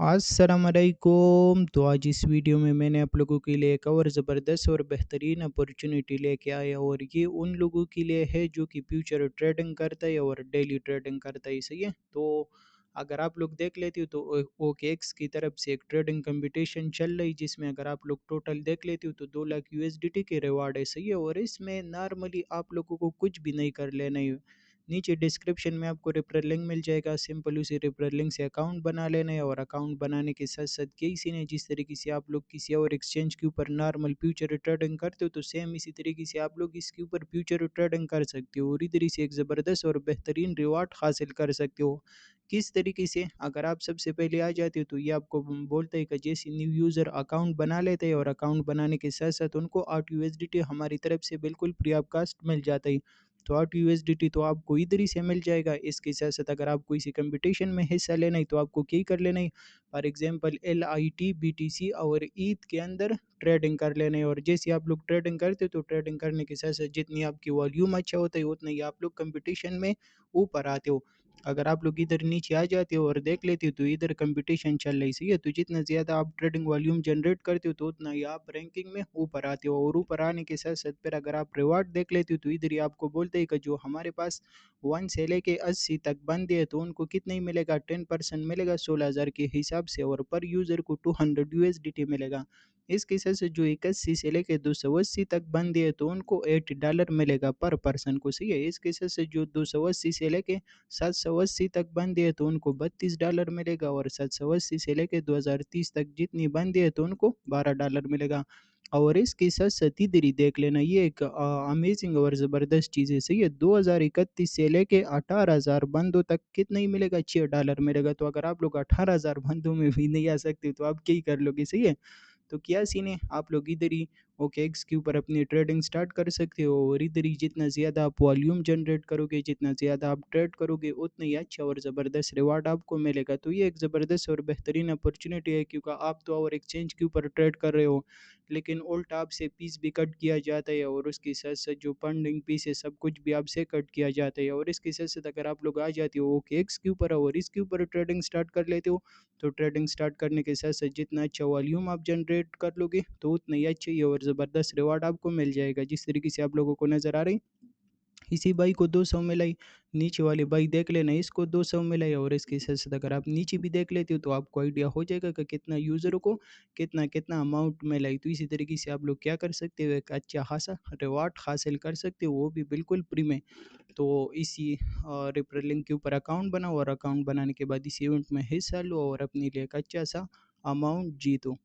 अस्सलाम वालेकुम। तो आज इस वीडियो में मैंने आप लोगों के लिए एक और ज़बरदस्त और बेहतरीन अपॉर्चुनिटी लेके आया, और ये उन लोगों के लिए है जो कि फ्यूचर ट्रेडिंग करता है और डेली ट्रेडिंग करता है। सही है। तो अगर आप लोग देख लेते हो तो ओकेएक्स की तरफ से एक ट्रेडिंग कंपटीशन चल रही, जिसमें अगर आप लोग टोटल देख लेते हो तो 2 लाख यूएसडीटी के रिवार्ड है। सही है। और इसमें नॉर्मली आप लोगों को कुछ भी नहीं कर लेना है। नीचे डिस्क्रिप्शन में आपको रेफरल लिंक मिल जाएगा, सिंपल उसी रेफरल लिंक से अकाउंट बना लेना है। और अकाउंट बनाने के साथ साथ किसी ने जिस तरीके से आप लोग किसी और एक्सचेंज के ऊपर नॉर्मल फ्यूचर ट्रेडिंग करते हो, तो सेम इसी तरीके से आप लोग इसके ऊपर फ्यूचर ट्रेडिंग कर सकते हो और इधर से एक ज़बरदस्त और बेहतरीन रिवार्ड हासिल कर सकते हो। किस तरीके से, अगर आप सबसे पहले आ जाते हो तो ये आपको बोलता है कि जैसे न्यू यूज़र अकाउंट बना लेते हैं, और अकाउंट बनाने के साथ साथ उनको 8 यूएसडीटी हमारी तरफ से बिल्कुल फ्री ऑफ कास्ट मिल जाता है। तो 8 यूएसडीटी तो आपको इधर ही से मिल जाएगा। इसके साथ साथ अगर आपको इसी कंपटीशन में हिस्सा लेना है तो आपको क्या कर लेना है, फॉर एग्जांपल LIT BTC और ईथ के अंदर ट्रेडिंग कर लेना है। और जैसे आप लोग ट्रेडिंग करते हो तो ट्रेडिंग करने के साथ साथ जितनी आपकी वॉल्यूम अच्छा होता है उतना ही आप लोग कंपटीशन में ऊपर आते हो। अगर आप लोग इधर नीचे आ जाते हो और देख लेते हो तो इधर कंपटीशन चल रही, सही है। तो जितना ज़्यादा आप ट्रेडिंग वॉल्यूम जनरेट करते हो तो उतना ही आप रैंकिंग में ऊपर आते हो। और ऊपर आने के साथ साथ फिर अगर आप रिवार्ड देख लेते हो तो इधर ही आपको बोलते हैं कि जो हमारे पास 1 से लेके 80 तक बंदे हैं तो उनको कितना ही मिलेगा, 10% मिलेगा 16,000 के हिसाब से, और पर यूज़र को 200 यूएसडीटी मिलेगा। इसके साथ से जो 81 से लेके 280 तक बंदे हैं तो उनको $8 मिलेगा पर पर्सन को, सही है। इसके साथ से जो 280 से लेके 780 तक बंदे हैं तो उनको $32 मिलेगा, और 780 से लेके 2030 तक जितनी बंदे हैं तो उनको $12 मिलेगा। और इसके साथ साथ इधर ही देख लेना, ये एक अमेजिंग और ज़बरदस्त चीज़ है, सही है। 2031 से लेके 18,000 बंदों तक कितना ही मिलेगा, $6 मिलेगा। तो अगर आप लोग 18,000 बंदों में भी नहीं आ सकते तो आप क्या ही कर लोगे, सही है। तो क्या सीन है, आप लोग इधर ही ओकेएक्स के ऊपर अपनी ट्रेडिंग स्टार्ट कर सकते हो, और इधर ही जितना ज़्यादा आप वॉल्यूम जनरेट करोगे, जितना ज़्यादा आप ट्रेड करोगे उतना ही अच्छा और ज़बरदस्त रिवार्ड आपको मिलेगा। तो ये एक ज़बरदस्त और बेहतरीन अपॉर्चुनिटी है, क्योंकि आप तो और एक्सचेंज के ऊपर ट्रेड कर रहे हो, लेकिन उल्टा आपसे फीस भी कट किया जाता है, और उसके साथ साथ जो फंडिंग फीस है सब कुछ भी आपसे कट किया जाता है। और इसके साथ साथ अगर आप लोग आ जाते हो ओकेएक्स के ऊपर और इसके ऊपर ट्रेडिंग स्टार्ट कर लेते हो, तो ट्रेडिंग स्टार्ट करने के साथ साथ जितना अच्छा वॉल्यूम आप जनरेट कर लोगे तो उतना ही अच्छी और ज़बरदस्त रिवार्ड आपको मिल जाएगा। जिस तरीके से आप लोगों को नज़र आ रही, इसी बाई को 200 मिलाई, नीचे वाली बाई देख लेना इसको 200 मिलाई, और इसके साथ साथ अगर आप नीचे भी देख लेते हो तो आपको आइडिया हो जाएगा कि कितना यूज़रों को कितना कितना अमाउंट मिलाई। तो इसी तरीके से आप लोग क्या कर सकते हो, एक अच्छा खासा रिवार्ड हासिल कर सकते हो, वो भी बिल्कुल फ्री में। तो इसी रेफरल लिंक के ऊपर अकाउंट बनाओ, और अकाउंट बनाने के बाद इस इवेंट में हिस्सा लो और अपने लिए एक अच्छा सा अमाउंट जीतो।